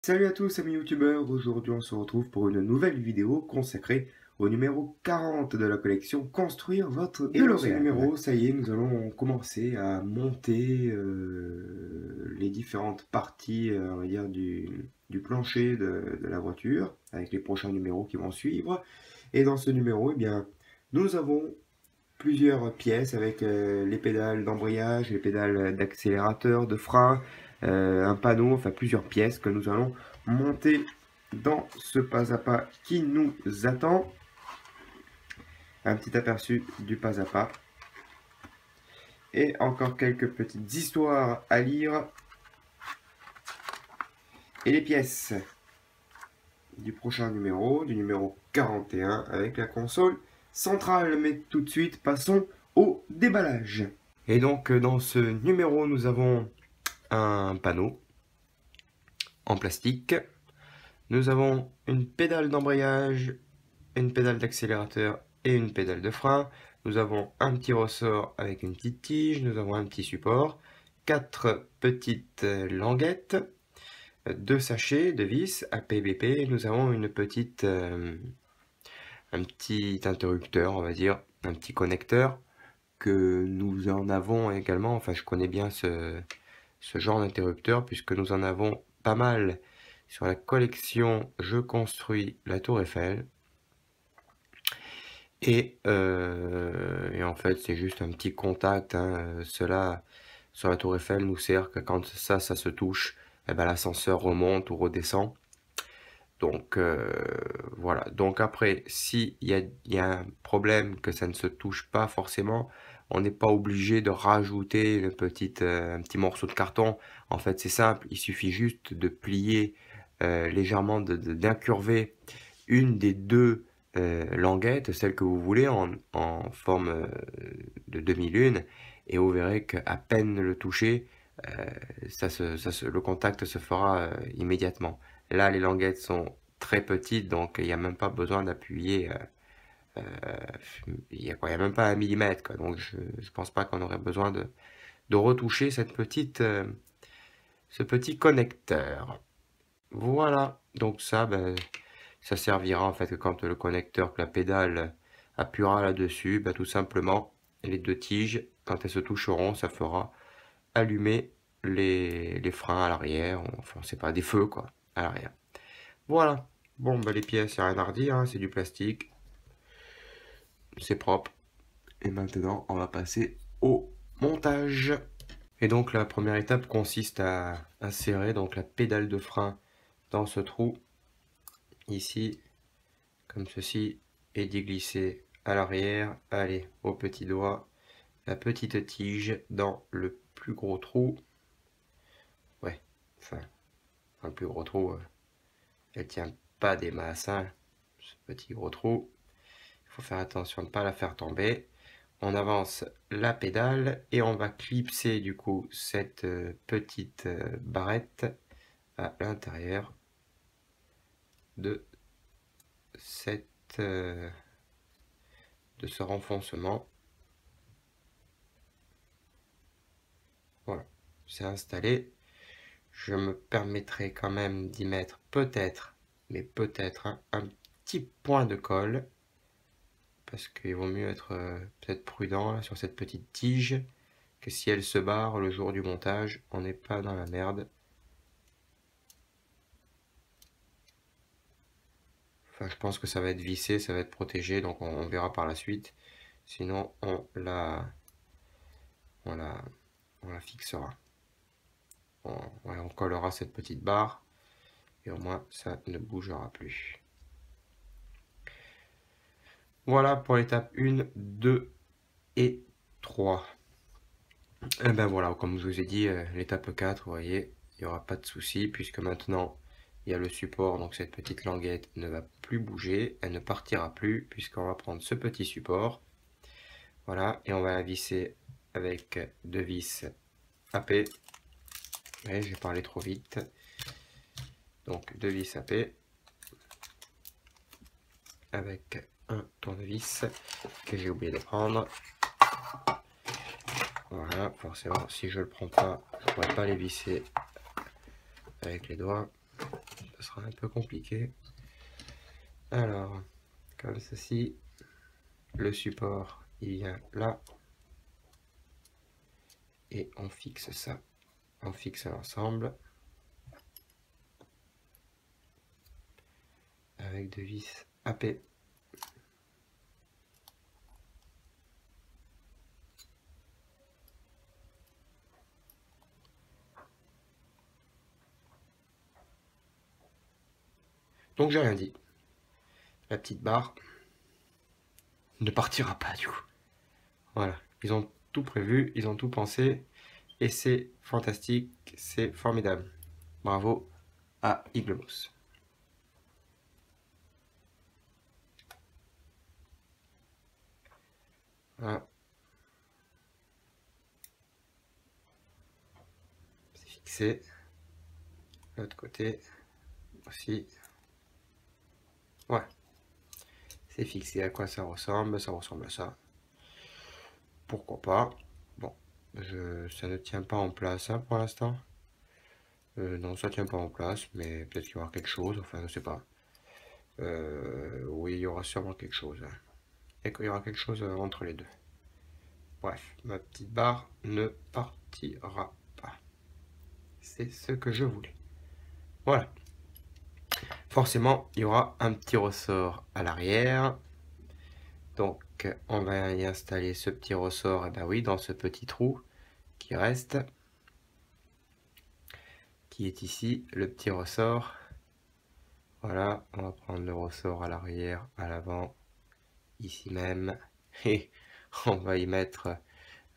Salut à tous amis youtubeurs, aujourd'hui on se retrouve pour une nouvelle vidéo consacrée au numéro 40 de la collection Construire votre DeLorean. Et dans ce numéro, ça y est, nous allons commencer à monter les différentes parties on va dire, du plancher de la voiture, avec les prochains numéros qui vont suivre. Et dans ce numéro, eh bien, nous avons plusieurs pièces avec les pédales d'embrayage, les pédales d'accélérateur, de frein, un panneau, enfin plusieurs pièces que nous allons monter dans ce pas à pas qui nous attend. Un petit aperçu du pas à pas. Et encore quelques petites histoires à lire. Et les pièces du prochain numéro, du numéro 41 avec la console centrale. Mais tout de suite, passons au déballage. Et donc dans ce numéro, nous avons un panneau en plastique. Nous avons une pédale d'embrayage, une pédale d'accélérateur et une pédale de frein. Nous avons un petit ressort avec une petite tige. Nous avons un petit support, 4 petites languettes, 2 sachets de vis APBP. Nous avons une petite, un petit interrupteur, on va dire, un petit connecteur que nous en avons également. Enfin, je connais bien ce genre d'interrupteur puisque nous en avons pas mal sur la collection Je construis la Tour Eiffel. Et en fait, c'est juste un petit contact. Cela, sur la Tour Eiffel, nous sert que quand ça se touche, eh ben, l'ascenseur remonte ou redescend. Donc, voilà. Donc après, s'il y a un problème que ça ne se touche pas forcément, on n'est pas obligé de rajouter un petit morceau de carton. En fait, c'est simple. Il suffit juste de plier légèrement, d'incurver une des deux languettes, celle que vous voulez, en forme de demi-lune, et vous verrez qu'à peine le toucher, le contact se fera immédiatement. Là, les languettes sont très petites, donc il n'y a même pas besoin d'appuyer, il n'y a même pas un millimètre, quoi. Donc je ne pense pas qu'on aurait besoin de retoucher ce petit connecteur. Voilà, donc ça, ben, ça servira en fait que quand le connecteur, que la pédale appuiera là-dessus, ben, tout simplement, les deux tiges, quand elles se toucheront, ça fera allumer les freins à l'arrière, enfin c'est pas des feux quoi, à l'arrière. Voilà, bon ben les pièces, il n'y a rien à redire, hein, c'est du plastique, c'est propre. Et maintenant, on va passer au montage. Et donc la première étape consiste à insérer donc la pédale de frein dans ce trou ici, comme ceci, et d'y glisser à l'arrière. Allez, au petit doigt, la petite tige dans le plus gros trou. Ouais, enfin, dans le plus gros trou, elle tient pas des masses, hein, ce petit gros trou. Il faut faire attention de ne pas la faire tomber. On avance la pédale et on va clipser du coup cette petite barrette à l'intérieur de de ce renfoncement. Voilà, c'est installé. Je me permettrai quand même d'y mettre peut-être, mais peut-être un petit point de colle, parce qu'il vaut mieux être peut-être prudent là, sur cette petite tige, que si elle se barre le jour du montage, on n'est pas dans la merde. Enfin, je pense que ça va être vissé, ça va être protégé, donc on verra par la suite. Sinon, on la fixera. On collera cette petite barre, et au moins, ça ne bougera plus. Voilà pour l'étape 1, 2 et 3. Et ben voilà, comme je vous ai dit, l'étape 4, vous voyez, il n'y aura pas de souci, puisque maintenant, il y a le support, donc cette petite languette ne va plus bouger, elle ne partira plus, puisqu'on va prendre ce petit support, voilà, et on va la visser avec 2 vis AP. Ouais, j'ai parlé trop vite. Donc 2 vis AP, avec un tournevis que j'ai oublié de prendre. Voilà, forcément, si je le prends pas, je pourrais pas les visser avec les doigts. ce sera un peu compliqué. Alors, comme ceci, le support il vient là et on fixe ça. On fixe l'ensemble avec deux vis AP. Donc j'ai rien dit. La petite barre ne partira pas du coup. Voilà, ils ont tout prévu, ils ont tout pensé et c'est fantastique, c'est formidable. Bravo à Iglemos. Voilà. C'est fixé. L'autre côté aussi. Ouais. C'est fixé. À quoi ça ressemble? Ça ressemble à ça. Pourquoi pas? Bon. Ça ne tient pas en place hein, pour l'instant. Non, ça tient pas en place, mais peut-être qu'il y aura quelque chose. Enfin, je sais pas. Oui, il y aura sûrement quelque chose. Hein. Et qu'il y aura quelque chose entre les deux. Bref, ma petite barre ne partira pas. C'est ce que je voulais. Voilà. Forcément, il y aura un petit ressort à l'arrière. Donc, on va y installer ce petit ressort, et ben oui, dans ce petit trou qui reste, qui est ici, le petit ressort. Voilà, on va prendre le ressort à l'arrière, à l'avant, ici même, et on va y mettre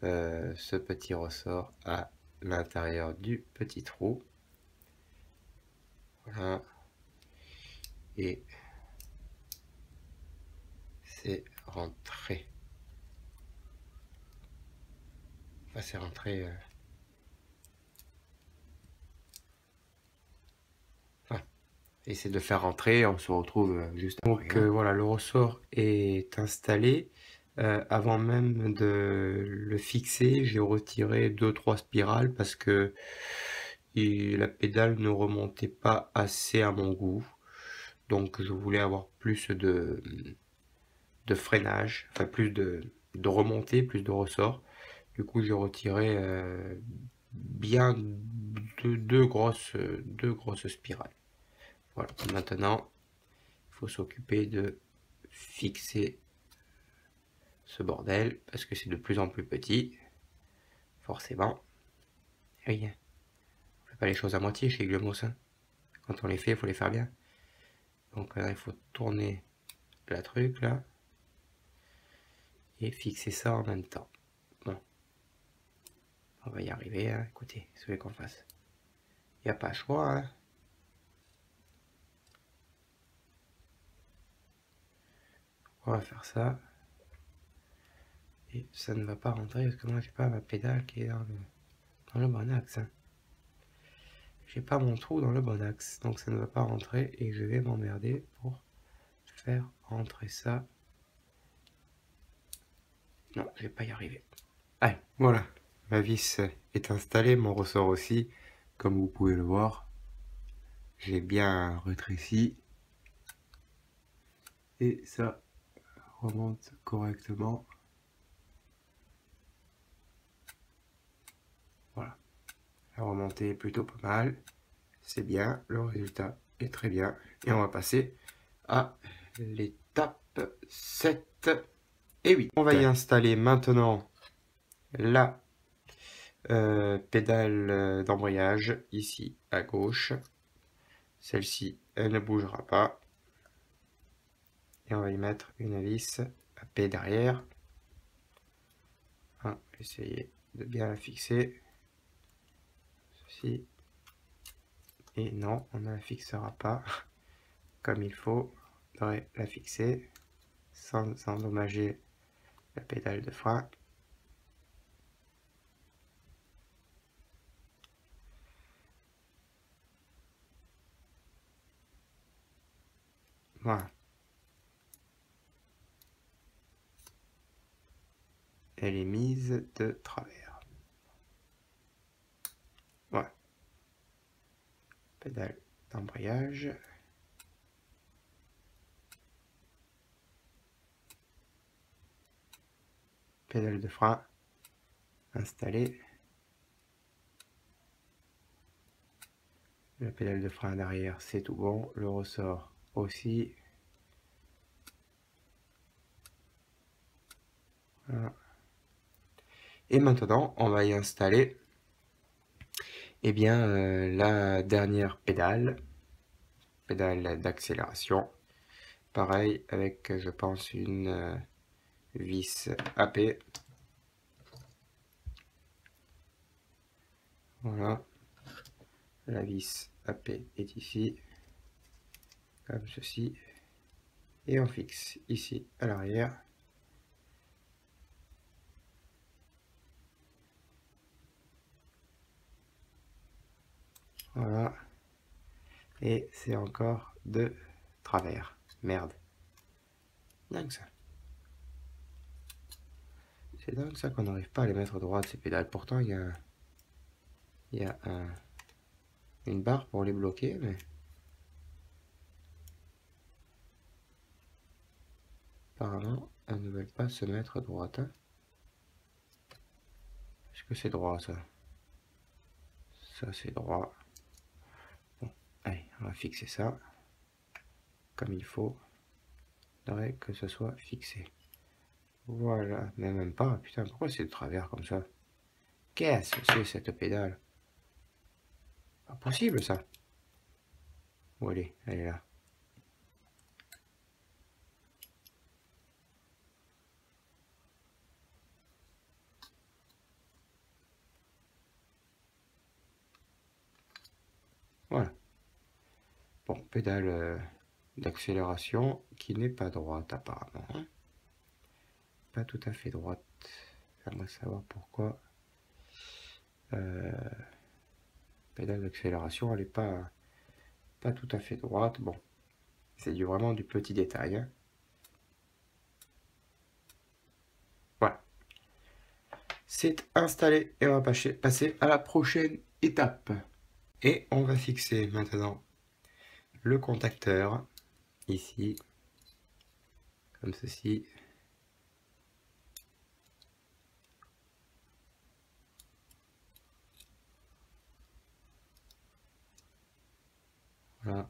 ce petit ressort à l'intérieur du petit trou. Voilà. Et c'est rentré. Enfin, c'est rentré. Enfin, essayer de faire rentrer, on se retrouve juste après. Donc voilà, le ressort est installé. Avant même de le fixer, j'ai retiré 2-3 spirales parce que la pédale ne remontait pas assez à mon goût. Donc je voulais avoir plus de freinage, enfin plus de remontée, plus de ressort. Du coup j'ai retiré bien deux grosses spirales. Voilà, maintenant il faut s'occuper de fixer ce bordel parce que c'est de plus en plus petit, forcément. Et oui, on fait pas les choses à moitié chez Glemos. Hein. Quand on les fait, il faut les faire bien. Donc là, il faut tourner la truc là et fixer ça en même temps. Bon, on va y arriver. Hein. Écoutez, ce qu'on fasse. Il n'y a pas le choix. Hein. On va faire ça. Et ça ne va pas rentrer parce que moi j'ai pas ma pédale qui est dans le bon axe. Hein. J'ai pas mon trou dans le bon axe, donc ça ne va pas rentrer et je vais m'emmerder pour faire rentrer ça. Non, je vais pas y arriver. Allez, voilà, ma vis est installée, mon ressort aussi, comme vous pouvez le voir. J'ai bien rétréci et ça remonte correctement. Voilà, la remontée est plutôt pas mal. C'est bien, le résultat est très bien. Et on va passer à l'étape 7 et 8. On va y installer maintenant la pédale d'embrayage ici à gauche. Celle-ci, elle ne bougera pas. Et on va y mettre une vis à P derrière. On va essayer de bien la fixer. Ceci. Et non, on ne la fixera pas comme il faut. On devrait la fixer sans endommager la pédale de frein. Voilà. Elle est mise de travers. Voilà. Pédale d'embrayage. Pédale de frein installée. La pédale de frein d'arrière, c'est tout bon. Le ressort aussi. Voilà. Et maintenant, on va y installer la dernière pédale d'accélération. Pareil avec, je pense, une vis AP. Voilà. La vis AP est ici, comme ceci. Et on fixe ici à l'arrière. Voilà. Et c'est encore de travers. Merde. Dingue ça. C'est dingue ça qu'on n'arrive pas à les mettre droites ces pédales. Pourtant il y a une barre pour les bloquer, mais apparemment elles ne veulent pas se mettre droite. Hein. Est-ce que c'est droit ça? Ça c'est droit. Bon, allez, on va fixer ça comme il faut. Il faudrait que ce soit fixé. Voilà, mais même pas. Putain, pourquoi c'est de travers comme ça? Qu'est-ce que c'est cette pédale? Pas possible ça. Où elle est? Elle est là. Voilà. Bon, pédale d'accélération qui n'est pas droite apparemment. Hein. Pas tout à fait droite. J'aimerais savoir pourquoi. Pédale d'accélération, elle n'est pas tout à fait droite. Bon, c'est vraiment du petit détail. Hein. Voilà. C'est installé et on va passer à la prochaine étape. Et on va fixer maintenant le contacteur ici, comme ceci. Voilà.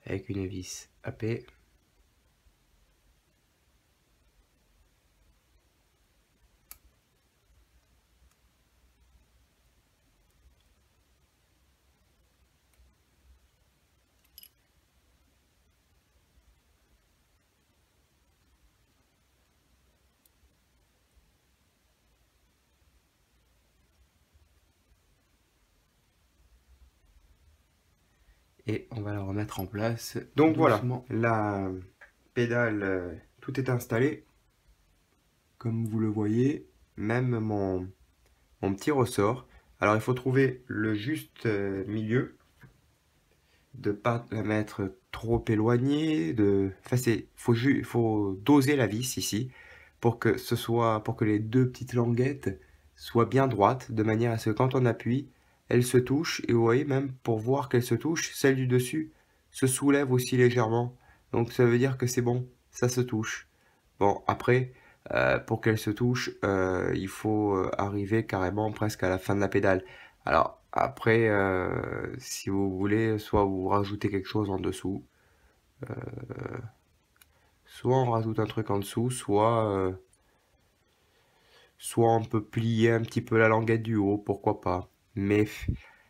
Avec une vis AP. Et on va la remettre en place. Donc doucement. Voilà, la pédale, tout est installé. Comme vous le voyez, même mon petit ressort. Alors il faut trouver le juste milieu, de pas la mettre trop éloignée, faut doser la vis ici pour que les deux petites languettes soient bien droites, de manière à ce que quand on appuie, elles se touchent, et vous voyez, même pour voir qu'elles se touchent, celle du dessus se soulève aussi légèrement. Donc ça veut dire que c'est bon, ça se touche. Bon, après, pour qu'elle se touche, il faut arriver carrément presque à la fin de la pédale. Alors après, si vous voulez, soit vous rajoutez quelque chose en dessous, soit on rajoute un truc en dessous, soit on peut plier un petit peu la languette du haut, pourquoi pas. Mais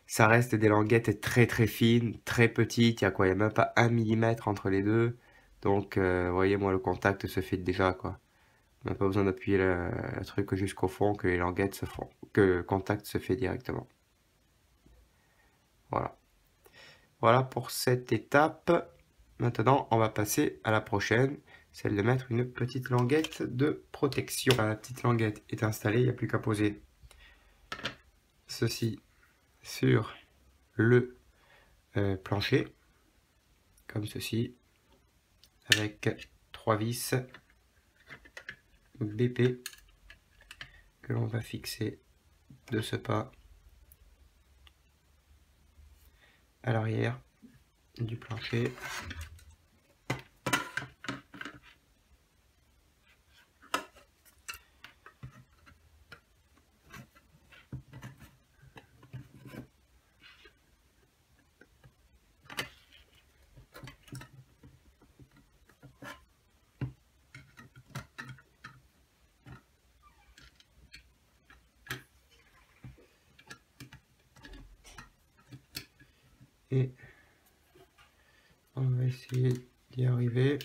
ça reste des languettes très très fines, très petites, il y a quoi, il n'y a même pas 1 millimètre entre les deux. Donc, vous voyez, moi le contact se fait déjà, quoi. On n'a pas besoin d'appuyer le truc jusqu'au fond, que les languettes se font, que le contact se fait directement. Voilà. Voilà pour cette étape. Maintenant, on va passer à la prochaine, celle de mettre une petite languette de protection. La petite languette est installée, il n'y a plus qu'à poser ceci sur le plancher, comme ceci, avec 3 vis BP que l'on va fixer de ce pas à l'arrière du plancher. Et on va essayer d'y arriver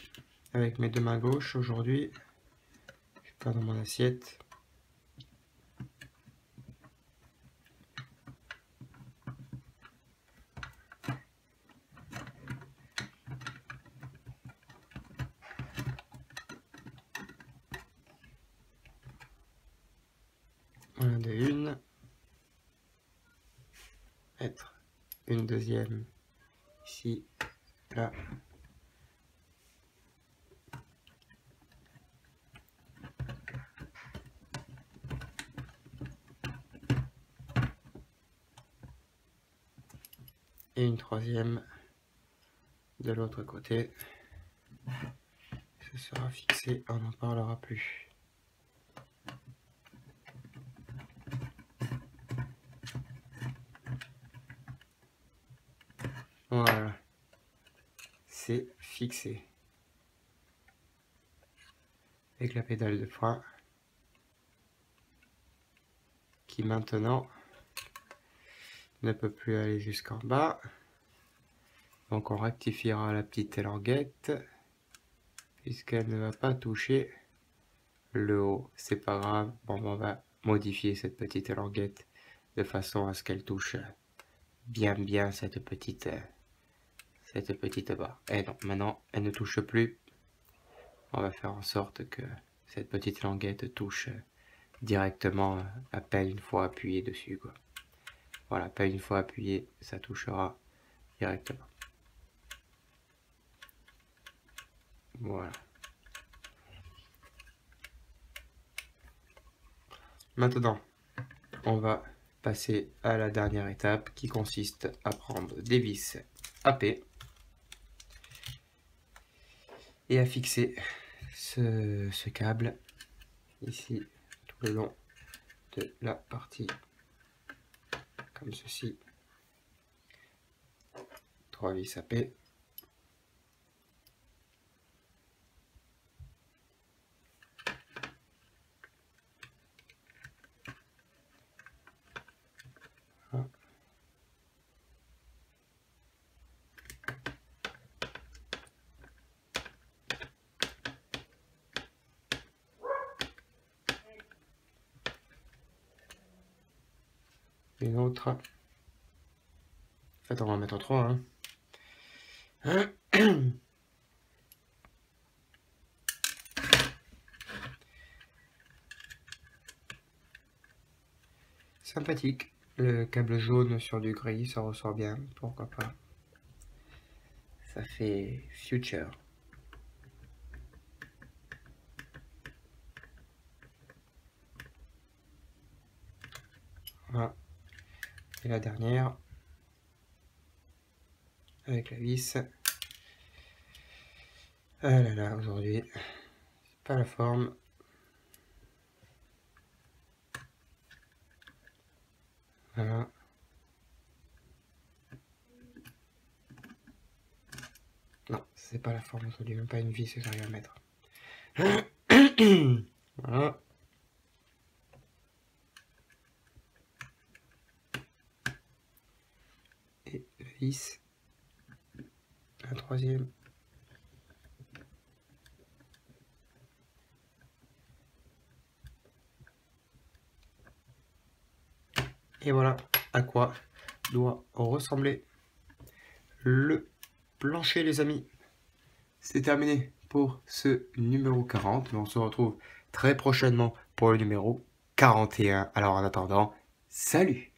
avec mes deux mains gauches aujourd'hui. Je suis pas dans mon assiette. Voilà de une. Mettre une deuxième ici, là. Et une troisième de l'autre côté. Ce sera fixé, on n'en parlera plus. Voilà, c'est fixé. Avec la pédale de frein qui maintenant ne peut plus aller jusqu'en bas. Donc on rectifiera la petite languette puisqu'elle ne va pas toucher le haut. C'est pas grave, bon, on va modifier cette petite languette de façon à ce qu'elle touche bien cette petite barre. Et donc maintenant elle ne touche plus. On va faire en sorte que cette petite languette touche directement à peine une fois appuyé dessus, quoi. Voilà, à peine une fois appuyé, ça touchera directement. Voilà. Maintenant, on va passer à la dernière étape qui consiste à prendre des vis AP et à fixer ce câble ici tout le long de la partie comme ceci. 3 vis AP. Une autre. En fait, on va en mettre 3. Hein. Sympathique. Le câble jaune sur du gris, ça ressort bien. Pourquoi pas. Ça fait future. Voilà. Et la dernière. Avec la vis. Ah là là, aujourd'hui, c'est pas la forme. Voilà. Non, c'est pas la forme aujourd'hui, même pas une vis que j'arrive à mettre. Voilà. Et la vis. La troisième. Et voilà à quoi doit ressembler le plancher, les amis. C'est terminé pour ce numéro 40, mais on se retrouve très prochainement pour le numéro 41. Alors en attendant, salut!